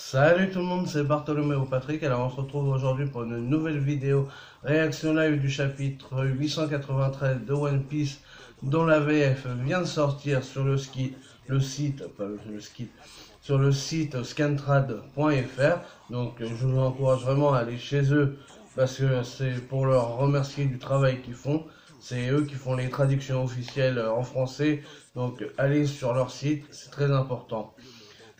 Salut tout le monde, c'est Bartholoméo Patrick. Alors on se retrouve aujourd'hui pour une nouvelle vidéo réaction live du chapitre 893 de One Piece dont la VF vient de sortir sur le site scantrad.fr. Donc je vous encourage vraiment à aller chez eux parce que c'est pour leur remercier du travail qu'ils font. C'est eux qui font les traductions officielles en français. Donc allez sur leur site, c'est très important.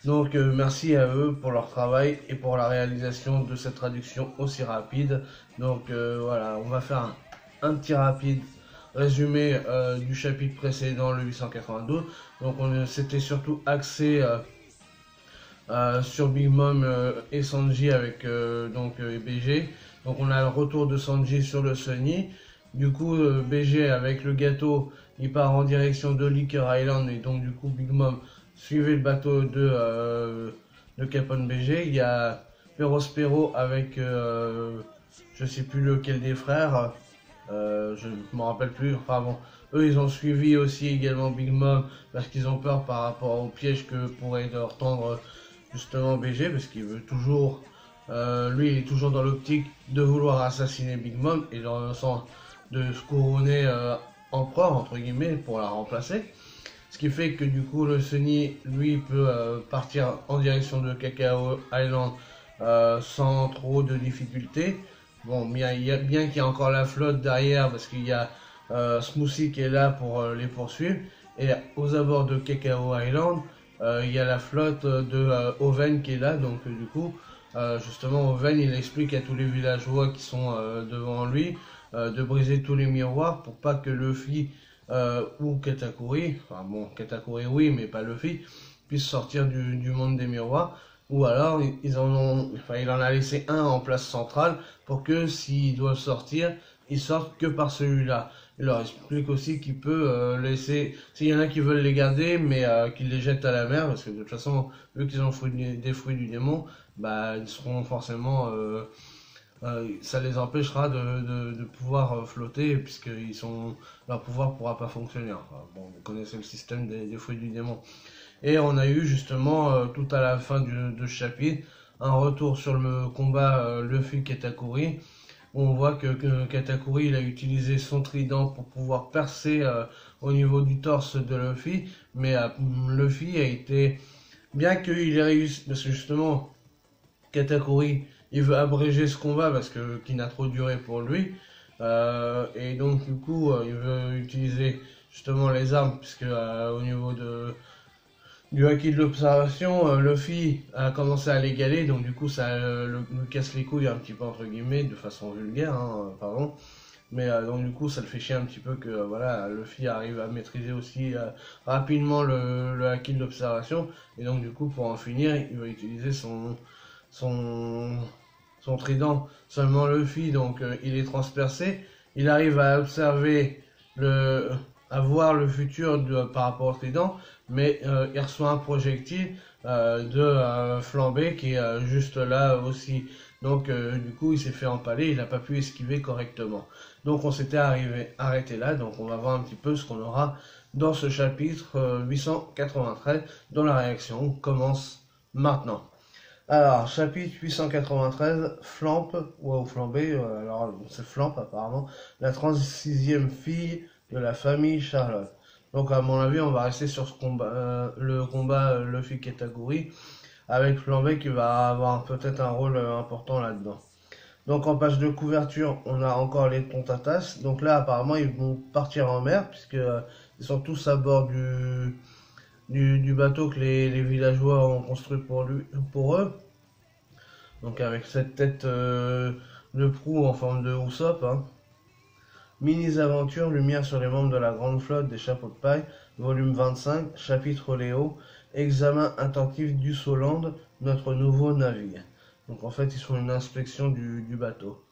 Donc merci à eux pour leur travail et pour la réalisation de cette traduction aussi rapide. Donc voilà, on va faire un petit rapide résumé du chapitre précédent, le 892. Donc c'était surtout axé sur Big Mom et Sanji avec BG. Donc on a le retour de Sanji sur le Sunny. Du coup BG avec le gâteau, il part en direction de Liquor Island et donc du coup Big Mom suivez le bateau de Capone BG. Il y a Perospero avec je sais plus lequel des frères, je ne me rappelle plus. Enfin bon, eux ils ont suivi aussi également Big Mom parce qu'ils ont peur par rapport au piège que pourrait leur tendre justement BG, parce qu'il veut toujours, lui il est toujours dans l'optique de vouloir assassiner Big Mom et de se couronner empereur entre guillemets pour la remplacer. Ce qui fait que du coup le Sunny lui peut partir en direction de Cacao Island sans trop de difficultés. Bon, bien qu'il y a encore la flotte derrière parce qu'il y a Smoothie qui est là pour les poursuivre. Et aux abords de Cacao Island, il y a la flotte de Oven qui est là. Donc du coup, justement Oven il explique à tous les villageois qui sont devant lui de briser tous les miroirs pour pas que Luffy ou Katakuri, enfin bon, Katakuri oui, mais pas Luffy, puisse sortir du monde des miroirs, ou alors il en a laissé un en place centrale pour que s'ils doivent sortir, ils sortent que par celui-là. Il leur explique aussi qu'il peut laisser, s'il y en a qui veulent les garder, mais qu'ils les jettent à la mer, parce que de toute façon, vu qu'ils ont des fruits du démon, bah ils seront forcément ça les empêchera de pouvoir flotter, puisque leur pouvoir pourra pas fonctionner. Enfin, bon, vous connaissez le système des fruits du démon. Et on a eu justement tout à la fin de ce chapitre un retour sur le combat Luffy Katakuri. On voit que Katakuri il a utilisé son trident pour pouvoir percer au niveau du torse de Luffy, mais Luffy a été, bien qu'il ait réussi, parce que justement Katakuri il veut abréger ce combat parce que qui n'a trop duré pour lui, et donc du coup il veut utiliser justement les armes, puisque au niveau du haki de l'observation, Luffy a commencé à l'égaler, donc du coup ça le casse les couilles un petit peu entre guillemets, de façon vulgaire, hein, pardon. Mais donc du coup ça le fait chier un petit peu que voilà, Luffy arrive à maîtriser aussi rapidement le haki de l'observation, et donc du coup pour en finir il va utiliser son trident. Seulement Luffy, donc il est transpercé, il arrive à observer à voir le futur par rapport au trident, mais il reçoit un projectile de Flambé qui est juste là aussi. Donc du coup il s'est fait empaler, il n'a pas pu esquiver correctement. Donc on s'était arrêté là, donc on va voir un petit peu ce qu'on aura dans ce chapitre 893 dont la réaction commence maintenant. Alors, chapitre 893, Flamp, ou Flambé, alors c'est Flamp apparemment, la 36e fille de la famille Charlotte. Donc à mon avis, on va rester sur ce combat, le combat Luffy Katakuri, avec Flambé qui va avoir peut-être un rôle important là-dedans. Donc en page de couverture, on a encore les Tontatas. Donc là, apparemment, ils vont partir en mer, puisque ils sont tous à bord du bateau que les villageois ont construit pour eux. Donc avec cette tête de proue en forme de Usopp. Hein. Mini-aventures, lumière sur les membres de la grande flotte des chapeaux de paille, volume 25, chapitre Léo, examen attentif du Soland, notre nouveau navire. Donc en fait ils font une inspection du bateau.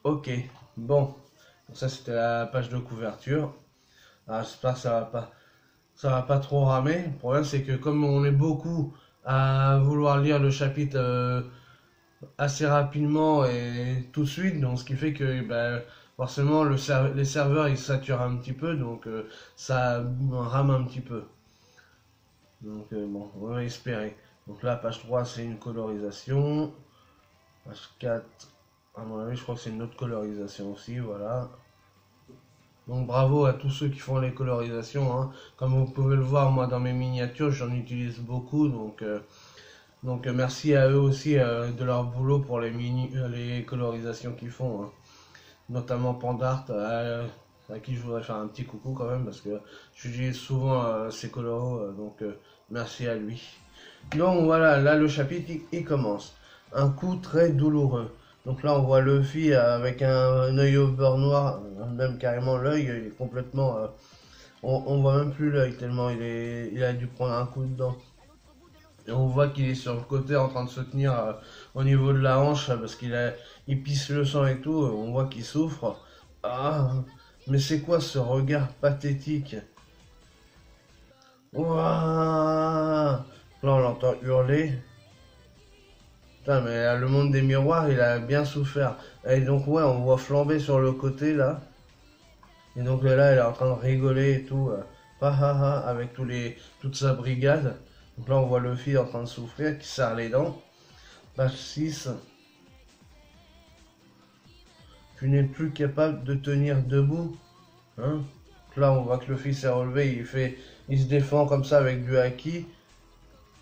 Ok, bon, donc ça c'était la page de couverture. Alors j'espère que ça va pas trop ramer. Le problème c'est que comme on est beaucoup à vouloir lire le chapitre assez rapidement et tout de suite, donc ce qui fait que forcément les serveurs ils saturent un petit peu, donc ça rame un petit peu. Donc bon, on va espérer. Donc là, page 3, c'est une colorisation. Page 4, à mon avis, je crois que c'est une autre colorisation aussi, voilà. Donc bravo à tous ceux qui font les colorisations, hein. Comme vous pouvez le voir, moi dans mes miniatures, j'en utilise beaucoup, donc merci à eux aussi de leur boulot pour les colorisations qu'ils font, hein. Notamment Pandart, à qui je voudrais faire un petit coucou quand même, parce que j'utilise souvent ces coloros, merci à lui. Donc voilà, là le chapitre il commence. Un coup très douloureux. Donc là on voit Luffy avec un œil au beurre noir, même carrément l'œil, il est complètement... on voit même plus l'œil tellement il a dû prendre un coup dedans. Et on voit qu'il est sur le côté en train de se tenir au niveau de la hanche parce il pisse le sang et tout, on voit qu'il souffre. Ah, mais c'est quoi ce regard pathétique? Ouah. Là on l'entend hurler. Putain, mais là, le monde des miroirs, il a bien souffert. Et donc, ouais, on voit flamber sur le côté, là. Et donc, là, elle est en train de rigoler et tout. Ha ha ha, avec toute sa brigade. Donc là, on voit Luffy en train de souffrir, qui serre les dents. Page 6. Tu n'es plus capable de tenir debout. Hein? Donc là, on voit que Luffy s'est relevé, il se défend comme ça avec du haki.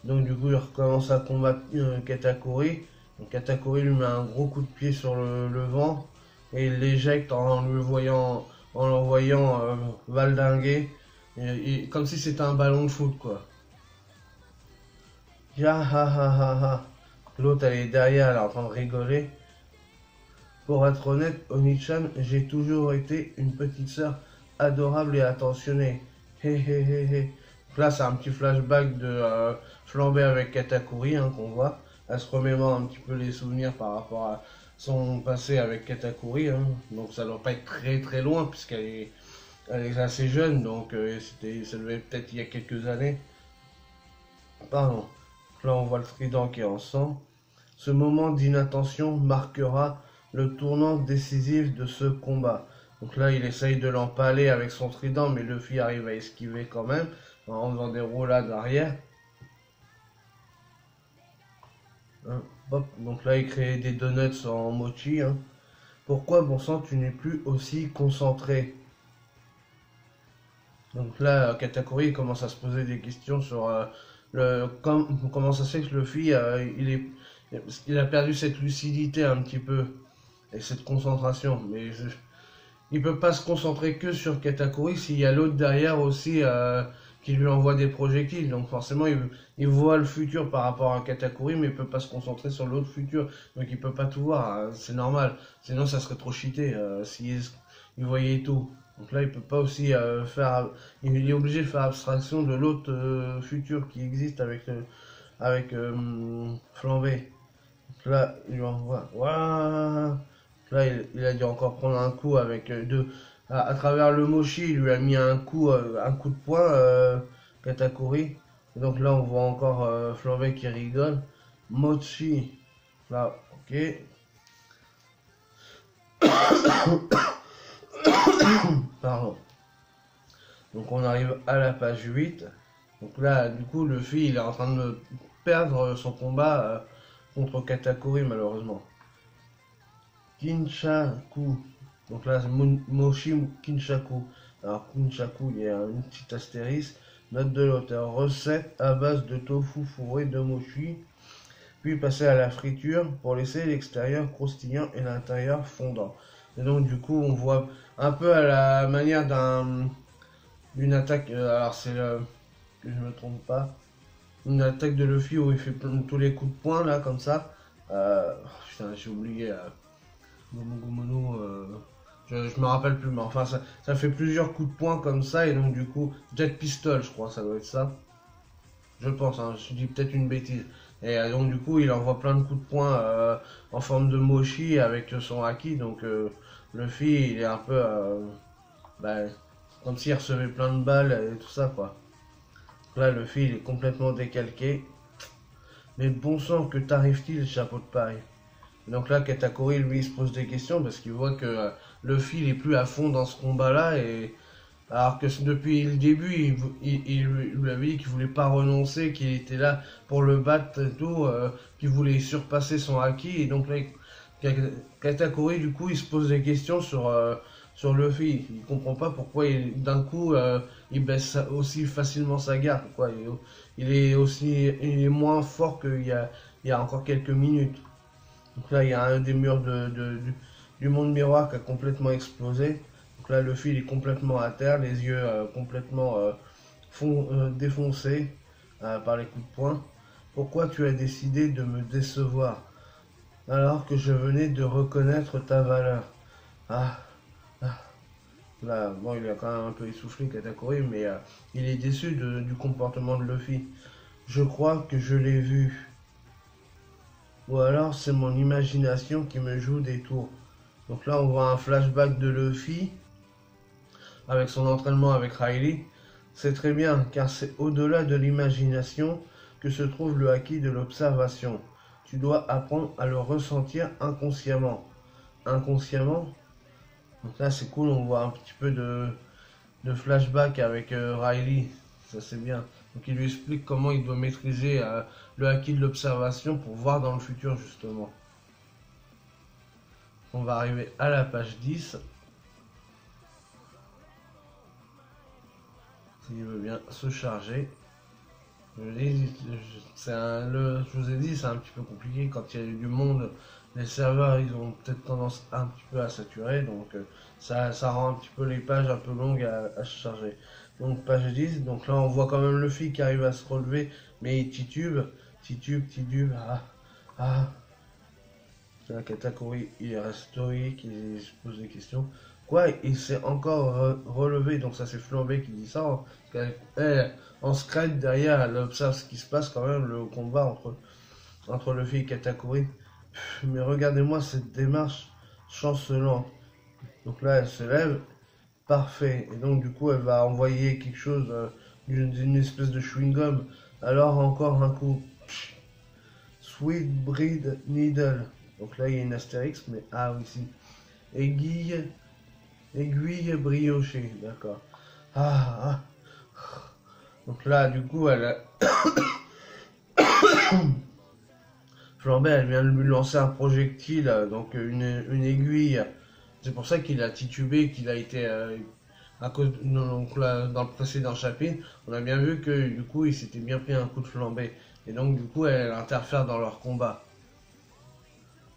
Donc du coup il recommence à combattre Katakuri. Donc Katakuri lui met un gros coup de pied sur le vent et il l'éjecte en l'envoyant valdinguer. Comme si c'était un ballon de foot quoi. Ya ha ha ha ha. L'autre elle est derrière, elle est en train de rigoler. Pour être honnête, Onichan, j'ai toujours été une petite sœur adorable et attentionnée. Hé hé hé hé. Là, c'est un petit flashback de Flambé avec Katakuri hein, qu'on voit. Elle se remémore un petit peu les souvenirs par rapport à son passé avec Katakuri. Hein. Donc ça ne doit pas être très très loin elle est assez jeune. Donc ça devait être peut-être il y a quelques années. Pardon. Là, on voit le trident qui est en sang. Ce moment d'inattention marquera le tournant décisif de ce combat. Donc là, il essaye de l'empaler avec son trident, mais Luffy arrive à esquiver quand même, en faisant des roulades arrière. Hein, hop. Donc là, il crée des donuts en mochi. Hein. Pourquoi, bon sang, tu n'es plus aussi concentré? Donc là, Katakuri commence à se poser des questions sur comment ça se fait que Luffy, il a perdu cette lucidité un petit peu, et cette concentration. Mais il peut pas se concentrer que sur Katakuri s'il y a l'autre derrière aussi qui lui envoie des projectiles. Donc forcément, il voit le futur par rapport à Katakuri, mais il peut pas se concentrer sur l'autre futur. Donc il peut pas tout voir, hein. C'est normal. Sinon, ça serait trop cheaté s'il voyait tout. Donc là, il peut pas aussi il est obligé de faire abstraction de l'autre futur qui existe avec Flambé. Donc là, il lui envoie. Waouh. Là, il a dû encore prendre un coup avec à travers le mochi, il lui a mis un coup de poing, Katakuri. Et donc là, on voit encore Flambé qui rigole. Mochi, là, ok. Pardon. Donc on arrive à la page 8. Donc là, du coup, Luffy, il est en train de perdre son combat contre Katakuri, malheureusement. Kinchaku. Donc là, c'est Moshi Kinchaku. Alors, Kinchaku, il y a une petite astérisque. Note de l'auteur. Recette à base de tofu fourré de mochi. Puis passer à la friture pour laisser l'extérieur croustillant et l'intérieur fondant. Et donc, du coup, on voit un peu à la manière d'une attaque. Alors, c'est que je me trompe pas. Une attaque de Luffy où il fait tous les coups de poing, là, comme ça. Putain, j'ai oublié. Gomu, je me rappelle plus, mais enfin ça fait plusieurs coups de poing comme ça, et donc du coup, Jet Pistol, je crois, ça doit être ça. Je pense, hein, je dis peut-être une bêtise. Et donc du coup, il envoie plein de coups de poing en forme de mochi avec son haki, donc Luffy, il est un peu comme s'il recevait plein de balles et tout ça, quoi. Là, Luffy, il est complètement décalqué. Mais bon sang, que t'arrive-t-il, chapeau de paille? Donc là, Katakuri, lui, il se pose des questions parce qu'il voit que Luffy, il est plus à fond dans ce combat-là et Alors que depuis le début, il lui avait dit qu'il voulait pas renoncer, qu'il était là pour le battre et tout, qu'il voulait surpasser son haki. Et donc là, Katakuri, du coup, il se pose des questions sur Luffy. Il comprend pas pourquoi d'un coup, il baisse aussi facilement sa garde, quoi. Il est moins fort il y a encore quelques minutes. Donc là, il y a un des murs du monde miroir qui a complètement explosé. Donc là, Luffy il est complètement à terre, les yeux complètement défoncés par les coups de poing. Pourquoi tu as décidé de me décevoir alors que je venais de reconnaître ta valeur? Ah, ah. Là, bon, il est quand même un peu essoufflé, Katakuri, mais il est déçu du comportement de Luffy. Je crois que je l'ai vu. Ou alors c'est mon imagination qui me joue des tours. Donc là, on voit un flashback de Luffy avec son entraînement avec Riley. C'est très bien, car c'est au-delà de l'imagination que se trouve le haki de l'observation. Tu dois apprendre à le ressentir inconsciemment. Inconsciemment? Donc là, c'est cool, on voit un petit peu de flashback avec Riley. Ça, c'est bien. Donc il lui explique comment il doit maîtriser le haki de l'observation pour voir dans le futur, justement. On va arriver à la page 10. S'il veut bien se charger. Je vous ai dit, c'est un petit peu compliqué quand il y a du monde. Les serveurs, ils ont peut-être tendance un petit peu à saturer, donc ça rend un petit peu les pages un peu longues à se charger. Donc page 10, donc là on voit quand même Luffy qui arrive à se relever, mais il titube, ah. Là, Katakuri, il reste stoïque, il se pose des questions. Quoi, il s'est encore relevé, donc ça c'est Flambé qui dit ça. En secret, derrière, elle observe ce qui se passe quand même, le combat entre Luffy et Katakuri. Mais regardez-moi cette démarche chancelante. Donc là, elle se lève, parfait. Et donc du coup, elle va envoyer quelque chose d'une espèce de chewing-gum. Alors encore un coup. Sweet Breed Needle. Donc là, il y a une astérix, mais ah, ici. Aiguille briochée, d'accord. Ah. Donc là, du coup, Flambé, elle vient de lui lancer un projectile, donc une aiguille. C'est pour ça qu'il a titubé, qu'il a été à cause. Donc là, dans le précédent chapitre, on a bien vu que du coup, il s'était bien pris un coup de flambée. Et donc, du coup, elle interfère dans leur combat.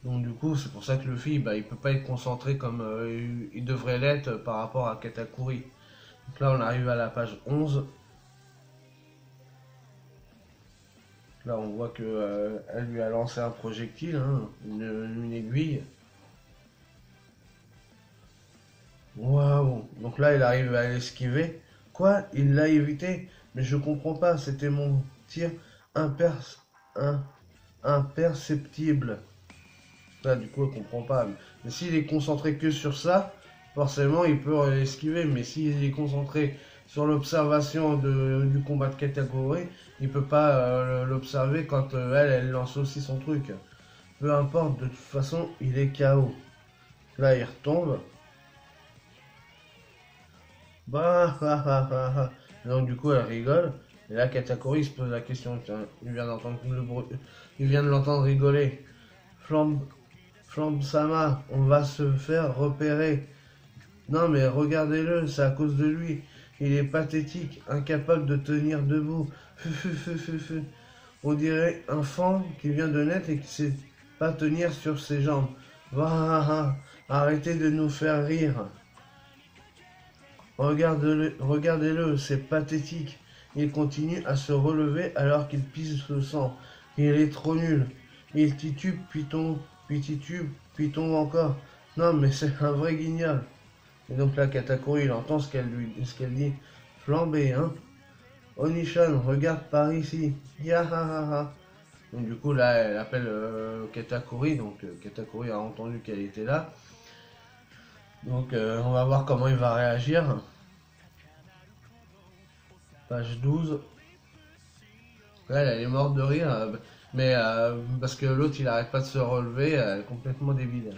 Donc du coup, c'est pour ça que Luffy, il peut pas être concentré comme il devrait l'être par rapport à Katakuri. Donc là, on arrive à la page 11. Là, on voit que elle lui a lancé un projectile, hein, une aiguille. Waouh! Donc là, il arrive à l'esquiver. Quoi? Il l'a évité? Mais je comprends pas, c'était mon tir imperceptible. Là, du coup, elle comprend pas. Mais s'il est concentré que sur ça, forcément, il peut l'esquiver. Mais s'il est concentré sur l'observation du combat de Katakuri, il peut pas l'observer quand elle lance aussi son truc. Peu importe, de toute façon, il est KO. Là, il retombe. Bah, donc du coup, elle rigole. Et là, Katakuri se pose la question. Tiens, il vient d'entendre le bruit. Il vient de l'entendre rigoler. Flambe-sama, on va se faire repérer. Non mais regardez-le, c'est à cause de lui. Il est pathétique, incapable de tenir debout. On dirait un fan qui vient de naître et qui sait pas tenir sur ses jambes. Arrêtez de nous faire rire. Regardez-le, c'est pathétique. Il continue à se relever alors qu'il pisse le sang. Il est trop nul. Il titube, puis titube, puis tombe encore. Non, mais c'est un vrai guignol. Et donc là, Katakuri, il entend ce qu'elle dit. Flambé, hein. Onishan, regarde par ici. Yahahaha. Donc du coup, là, elle appelle Katakuri. Donc Katakuri a entendu qu'elle était là. Donc on va voir comment il va réagir. Page 12. Là, elle est morte de rire. Mais parce que l'autre, il arrête pas de se relever. Elle est complètement débile.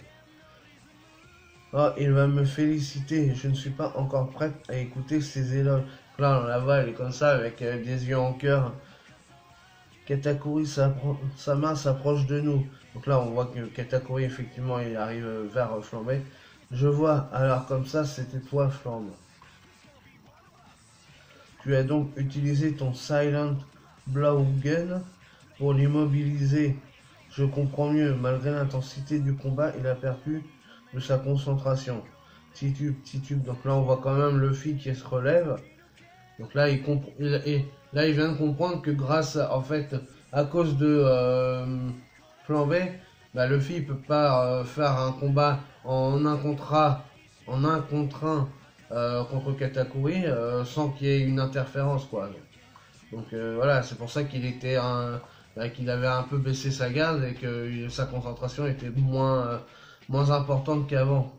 Oh, il va me féliciter. Je ne suis pas encore prête à écouter ses éloges. Là, on la voit, elle est comme ça, avec des yeux en cœur. Katakuri Sama s'approche de nous. Donc là, on voit que Katakuri, effectivement, il arrive vers Flambe. Je vois, alors comme ça, c'était toi, Flambe. Tu as donc utilisé ton Silent Blaugun pour l'immobiliser. Je comprends mieux. Malgré l'intensité du combat, il a perdu de sa concentration. Titube. Donc là, on voit quand même Luffy qui se relève. Donc là, il vient de comprendre que grâce à, en fait, à cause de Flambé, bah, Luffy il peut pas faire un combat en un contre un contre Katakuri sans qu'il y ait une interférence, quoi. Donc voilà, c'est pour ça qu'il avait un peu baissé sa garde et que sa concentration était moins importante qu'avant.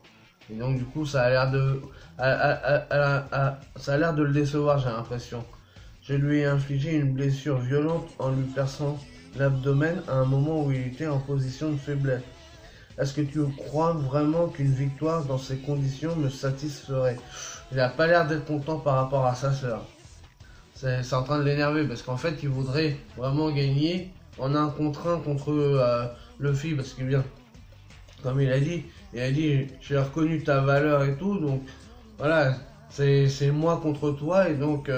Et donc du coup, ça a l'air ça a l'air de le décevoir, j'ai l'impression. Je lui ai infligé une blessure violente en lui perçant l'abdomen à un moment où il était en position de faiblesse. Est-ce que tu crois vraiment qu'une victoire dans ces conditions me satisferait? Il n'a pas l'air d'être content par rapport à sa sœur. C'est en train de l'énerver parce qu'en fait, il voudrait vraiment gagner en un contre un contre Luffy parce qu'il vient, comme il a dit, j'ai reconnu ta valeur et tout, donc voilà, c'est moi contre toi et donc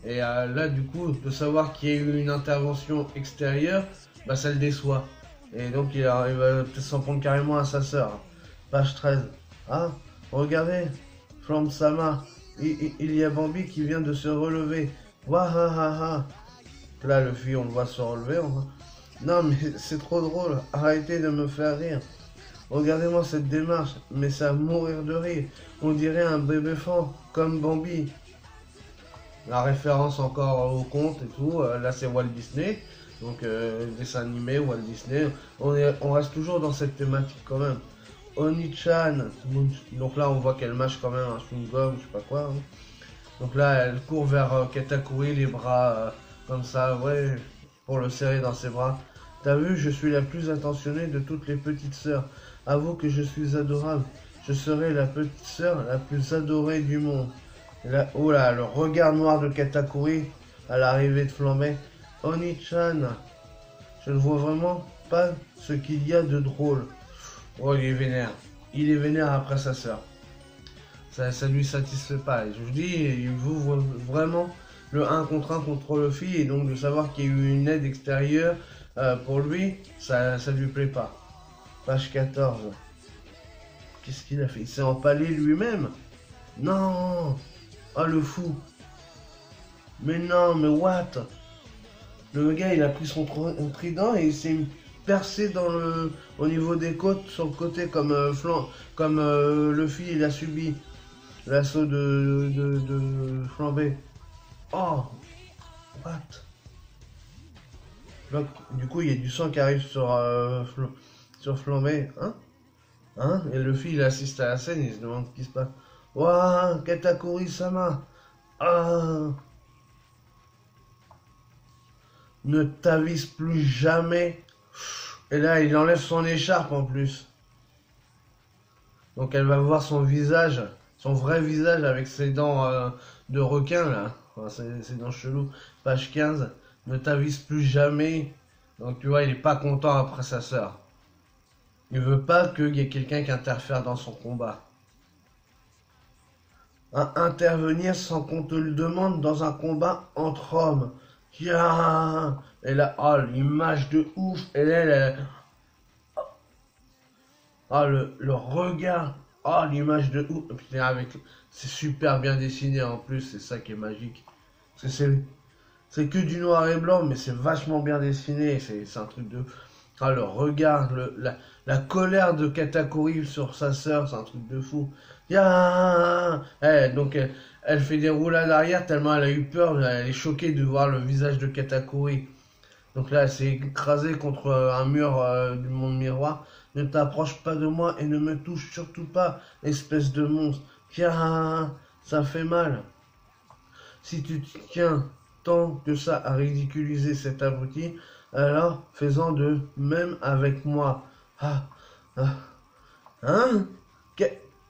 là du coup de savoir qu'il y a eu une intervention extérieure, bah ça le déçoit et donc il va peut-être s'en prendre carrément à sa sœur. Page 13. Ah, regardez, Flambe-sama, il y a Bambi qui vient de se relever. Wahahaha. Là le fille on le voit se relever. Non mais c'est trop drôle, arrêtez de me faire rire. Regardez-moi cette démarche, mais ça va mourir de rire. On dirait un bébé fan, comme Bambi. La référence encore au conte et tout, là c'est Walt Disney, donc dessin animé, Walt Disney. On reste toujours dans cette thématique quand même. Oni-chan, donc là on voit qu'elle mâche quand même un chewing-gum, je sais pas quoi. Hein. Donc là elle court vers Katakuri, les bras comme ça, ouais, pour le serrer dans ses bras. T'as vu, je suis la plus attentionnée de toutes les petites sœurs. Avoue que je suis adorable. Je serai la petite sœur la plus adorée du monde. Là, oh là, le regard noir de Katakuri à l'arrivée de Flambe. Oni-chan, je ne vois vraiment pas ce qu'il y a de drôle. Oh, il est vénère. Il est vénère après sa sœur. Ça lui satisfait pas. Et je vous dis, il vous vraiment le 1 contre 1 contre Luffy et donc de savoir qu'il y a eu une aide extérieure pour lui, ça lui plaît pas. Page 14. Qu'est-ce qu'il a fait? Il s'est empalé lui-même? Non! Oh le fou! Mais non, mais what? Le gars il a pris son trident et il s'est percé au niveau des côtes, sur le côté comme comme Luffy il a subi l'assaut de Flambé. Oh! What? Là, du coup il y a du sang qui arrive sur Flambé. Hein? Hein? Et Luffy il assiste à la scène, il se demande ce qui se passe. Waouh, Katakuri-sama! Ah! Ne t'avise plus jamais. Et là, il enlève son écharpe en plus. Donc elle va voir son visage, son vrai visage avec ses dents de requin là. Enfin, ses dents cheloues. Page 15. Ne t'avise plus jamais. Donc tu vois, il est pas content après sa sœur. Il veut pas qu'il y ait quelqu'un qui interfère dans son combat. Intervenir sans qu'on te le demande dans un combat entre hommes. Yeah. Et là, oh, l'image de ouf. Et là, oh, le regard. Oh, l'image de ouf. Putain, c'est super bien dessiné en plus. C'est ça qui est magique. C'est que du noir et blanc, mais c'est vachement bien dessiné. C'est un truc de... Ah, le regard, la colère de Katakuri sur sa sœur, c'est un truc de fou. Yeah. Donc elle fait des roulades arrière tellement elle a eu peur, elle est choquée de voir le visage de Katakuri. Donc là, elle s'est écrasée contre un mur du monde miroir. Ne t'approche pas de moi et ne me touche surtout pas, espèce de monstre. Tiens, ça fait mal. Si tu tiens tant que ça à ridiculiser cet abruti, alors fais-en de même avec moi. Ah, ah, hein?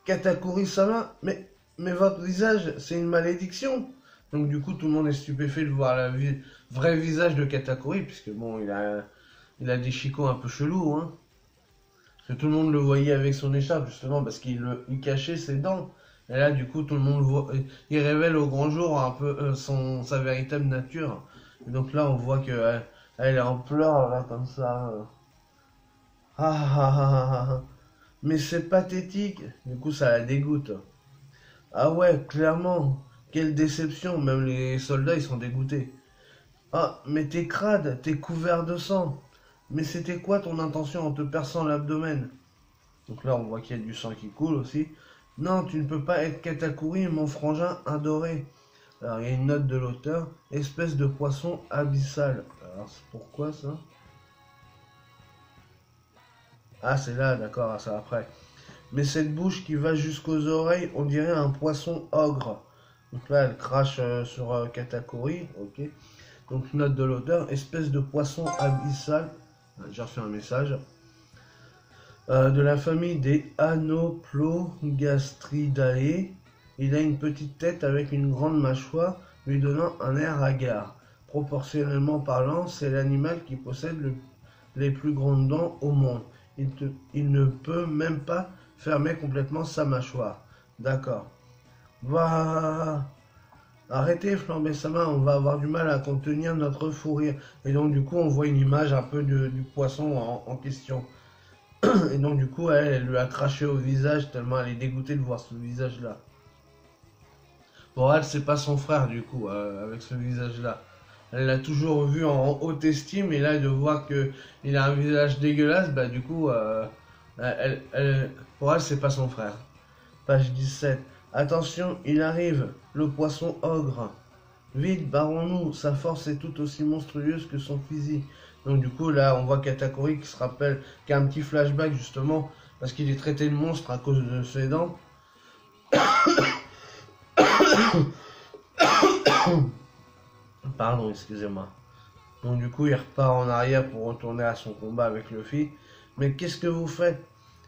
Katakuri-sama, mais votre visage, c'est une malédiction. Donc du coup, tout le monde est stupéfait de voir le vrai visage de Katakuri, puisque bon, il a des chicots un peu chelous, hein. Parce que tout le monde le voyait avec son écharpe, justement, parce il cachait ses dents. Et là, du coup, tout le monde voit, il révèle au grand jour un peu sa véritable nature. Et donc là, on voit que elle est en pleurs, là, comme ça. Ah, ah, ah, ah, ah. Mais c'est pathétique. Du coup, ça la dégoûte. Ah ouais, clairement. Quelle déception. Même les soldats, ils sont dégoûtés. Ah, mais t'es crade, t'es couvert de sang. Mais c'était quoi ton intention en te perçant l'abdomen? Donc là, on voit qu'il y a du sang qui coule aussi. Non, tu ne peux pas être Katakuri, mon frangin adoré. Alors, il y a une note de l'auteur. Espèce de poisson abyssal. Alors, c'est pourquoi ça? Ah, c'est là, d'accord, ça après. Mais cette bouche qui va jusqu'aux oreilles, on dirait un poisson ogre. Donc là, elle crache sur Katakuri, ok. Donc note de l'auteur, espèce de poisson abyssal. J'ai reçu un message. De la famille des Anoplogastridae. Il a une petite tête avec une grande mâchoire, lui donnant un air hagard. Proportionnellement parlant, c'est l'animal qui possède les plus grandes dents au monde. Il ne peut même pas fermer complètement sa mâchoire. D'accord. Va. Arrêtez, flambez sa main, on va avoir du mal à contenir notre fou rire. Et donc, du coup, on voit une image un peu du poisson en question. Et donc, du coup, elle lui a craché au visage tellement elle est dégoûtée de voir ce visage-là. Pour elle, c'est pas son frère, du coup, avec ce visage-là. Elle l'a toujours vu en haute estime, et là, de voir qu'il a un visage dégueulasse, bah, du coup, pour elle, c'est pas son frère. Page 17. Attention, il arrive, le poisson ogre. Vite, barrons-nous, sa force est tout aussi monstrueuse que son physique. Donc du coup, là, on voit Katakuri qui se rappelle, qui a un petit flashback justement, parce qu'il est traité de monstre à cause de ses dents. Pardon, excusez-moi. Donc du coup, il repart en arrière pour retourner à son combat avec Luffy. Mais qu'est-ce que vous faites?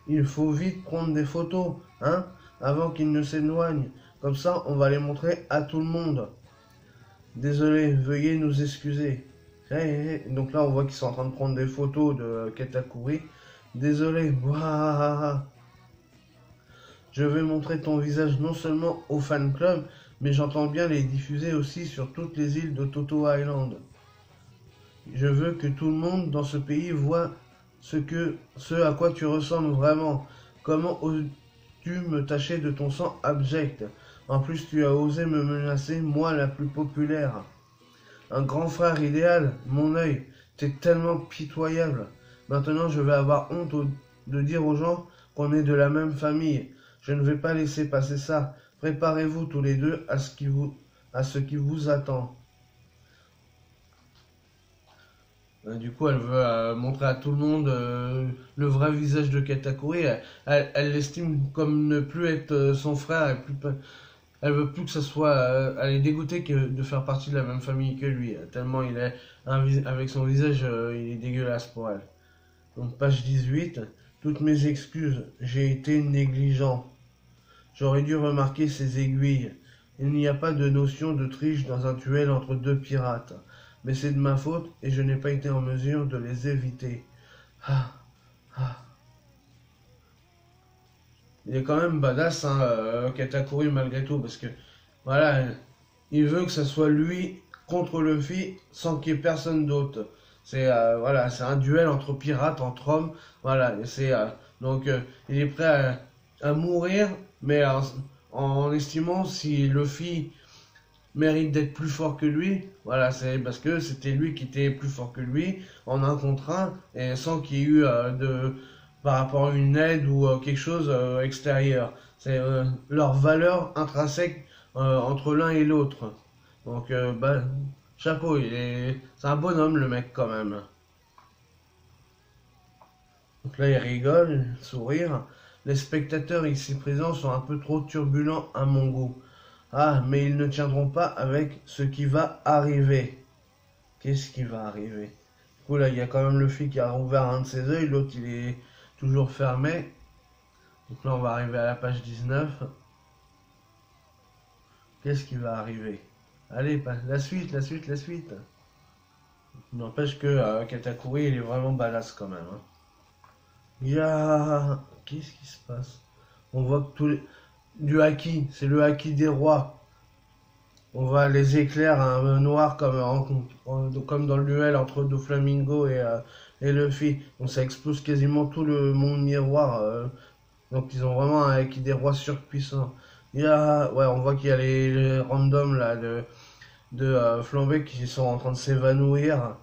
Il faut vite prendre des photos, hein, avant qu'il ne s'éloigne. Comme ça, on va les montrer à tout le monde. Désolé, veuillez nous excuser. Donc là, on voit qu'ils sont en train de prendre des photos de Katakuri. Désolé. Je vais montrer ton visage non seulement au fan club, mais j'entends bien les diffuser aussi sur toutes les îles de Toto Island. Je veux que tout le monde dans ce pays voit ce à quoi tu ressembles vraiment. Comment oses-tu me tacher de ton sang abject? En plus, tu as osé me menacer, moi la plus populaire. Un grand frère idéal, mon œil, t'es tellement pitoyable. Maintenant, je vais avoir honte de dire aux gens qu'on est de la même famille. Je ne vais pas laisser passer ça. Préparez-vous tous les deux à ce qui vous attend. Du coup, elle veut montrer à tout le monde le vrai visage de Katakuri. Elle l'estime comme ne plus être son frère. Elle veut plus que ça soit. Elle est dégoûtée de faire partie de la même famille que lui. Tellement il est. Avec son visage, il est dégueulasse pour elle. Donc, page 18. Toutes mes excuses. J'ai été négligent. J'aurais dû remarquer ces aiguilles. Il n'y a pas de notion de triche dans un duel entre deux pirates. Mais c'est de ma faute et je n'ai pas été en mesure de les éviter. Ah, ah. Il est quand même badass, hein, Katakuri, malgré tout, parce que, voilà, il veut que ce soit lui contre Luffy sans qu'il y ait personne d'autre. C'est voilà, c'est un duel entre pirates, entre hommes, voilà, donc il est prêt à mourir, mais en estimant si Luffy mérite d'être plus fort que lui, voilà, c'est parce que c'était lui qui était plus fort que lui en un contre un et sans qu'il y ait eu par rapport à une aide ou quelque chose extérieur. C'est leur valeur intrinsèque entre l'un et l'autre. Donc bah, chapeau, c'est un bonhomme le mec quand même. Donc là il rigole, sourire. Les spectateurs ici présents sont un peu trop turbulents à mon goût. Ah, mais ils ne tiendront pas avec ce qui va arriver. Qu'est-ce qui va arriver? Du coup, là, il y a quand même le Luffy qui a rouvert un de ses yeux, l'autre, il est toujours fermé. Donc là on va arriver à la page 19. Qu'est-ce qui va arriver? Allez, la suite, la suite, la suite. N'empêche que Katakuri il est vraiment badass quand même, hein. Qu'est-ce qui se passe? On voit que du haki, c'est le haki des rois. On voit les éclairs noirs comme dans le duel entre Doflamingo et Luffy. Donc ça explose quasiment tout le monde miroir. Donc ils ont vraiment un haki des rois surpuissant. Ouais, on voit qu'il y a les randoms là de Flambé qui sont en train de s'évanouir.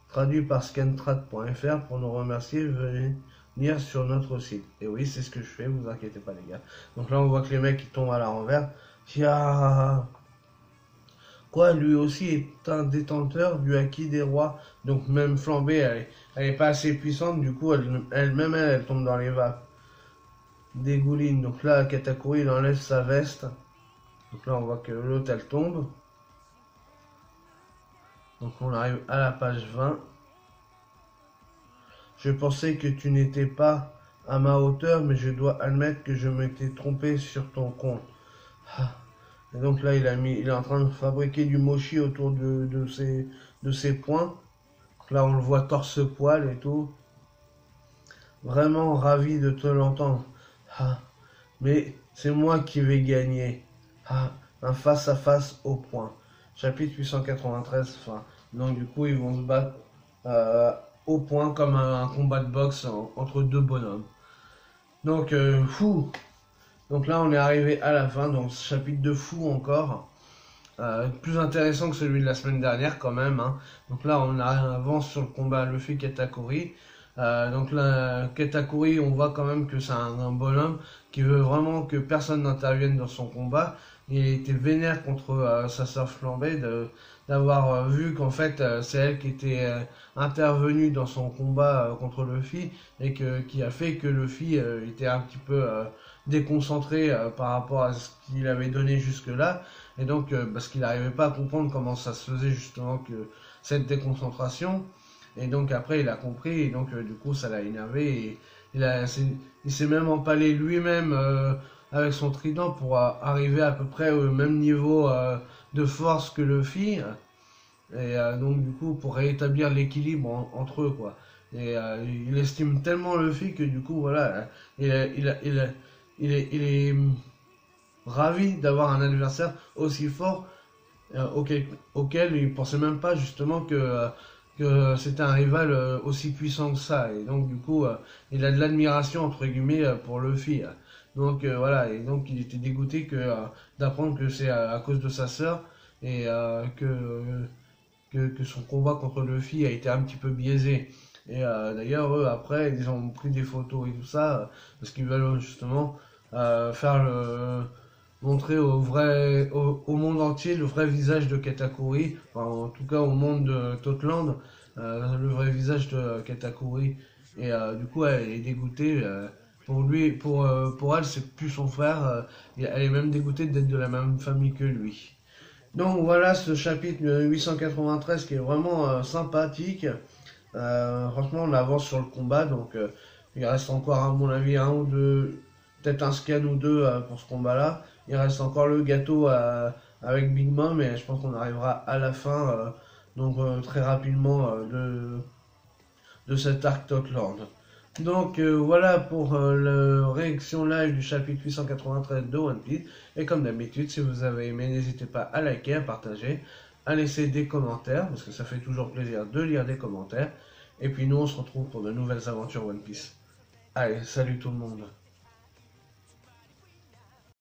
Traduit par scantrad.fr pour nous remercier. Venez lire sur notre site. Et oui, c'est ce que je fais, vous inquiétez pas les gars. Donc là on voit que les mecs ils tombent à la renverse. Quoi, lui aussi est un détenteur du haki des rois. Donc même Flambée, elle est pas assez puissante, du coup elle tombe dans les vapes. Dégouline. Donc là Katakuri il enlève sa veste. Donc là on voit que l'autre elle tombe. Donc on arrive à la page 20. Je pensais que tu n'étais pas à ma hauteur, mais je dois admettre que je m'étais trompé sur ton compte. Et donc là, il est en train de fabriquer du mochi autour de ses poings. Donc là, on le voit torse-poil et tout. Vraiment ravi de te l'entendre. Mais c'est moi qui vais gagner. Un face-à-face au point. Chapitre 893, fin. Donc du coup, ils vont se battre au point comme un combat de boxe entre deux bonhommes. Donc, fou. Donc là, on est arrivé à la fin, donc ce chapitre de fou encore. Plus intéressant que celui de la semaine dernière quand même, hein. Donc là, on avance sur le combat Luffy Katakuri. Donc là, Katakuri, on voit quand même que c'est un bonhomme qui veut vraiment que personne n'intervienne dans son combat. Il était vénère contre sa sœur Flambée d'avoir vu qu'en fait c'est elle qui était intervenue dans son combat contre Luffy et qui a fait que Luffy était un petit peu déconcentré par rapport à ce qu'il avait donné jusque-là, et donc parce qu'il n'arrivait pas à comprendre comment ça se faisait justement que cette déconcentration. Et donc après il a compris, et donc du coup ça l'a énervé, et il s'est même empalé lui-même avec son trident pour arriver à peu près au même niveau de force que Luffy, et donc du coup pour rétablir l'équilibre entre eux quoi. Et il estime tellement Luffy que du coup voilà, il est ravi d'avoir un adversaire aussi fort auquel il pensait même pas justement que c'était un rival aussi puissant que ça. Et donc du coup il a de l'admiration entre guillemets pour Luffy. Donc voilà, et donc il était dégoûté d'apprendre que c'est à cause de sa sœur, et que son combat contre Luffy a été un petit peu biaisé. Et d'ailleurs eux après ils ont pris des photos et tout ça parce qu'ils veulent justement montrer au monde entier le vrai visage de Katakuri, enfin, en tout cas au monde de Totland, le vrai visage de Katakuri. Et du coup elle est dégoûtée. Pour elle c'est plus son frère, elle est même dégoûtée d'être de la même famille que lui. Donc voilà ce chapitre 893 qui est vraiment sympathique. Franchement on avance sur le combat, donc il reste encore à mon avis un ou deux, peut-être un scan ou deux pour ce combat là. Il reste encore le gâteau avec Big Mom, et je pense qu'on arrivera à la fin, donc très rapidement de cet arc Totland. Donc voilà pour la réaction live du chapitre 893 de One Piece. Et comme d'habitude, si vous avez aimé, n'hésitez pas à liker, à partager, à laisser des commentaires, parce que ça fait toujours plaisir de lire des commentaires. Et puis nous, on se retrouve pour de nouvelles aventures One Piece. Allez, salut tout le monde.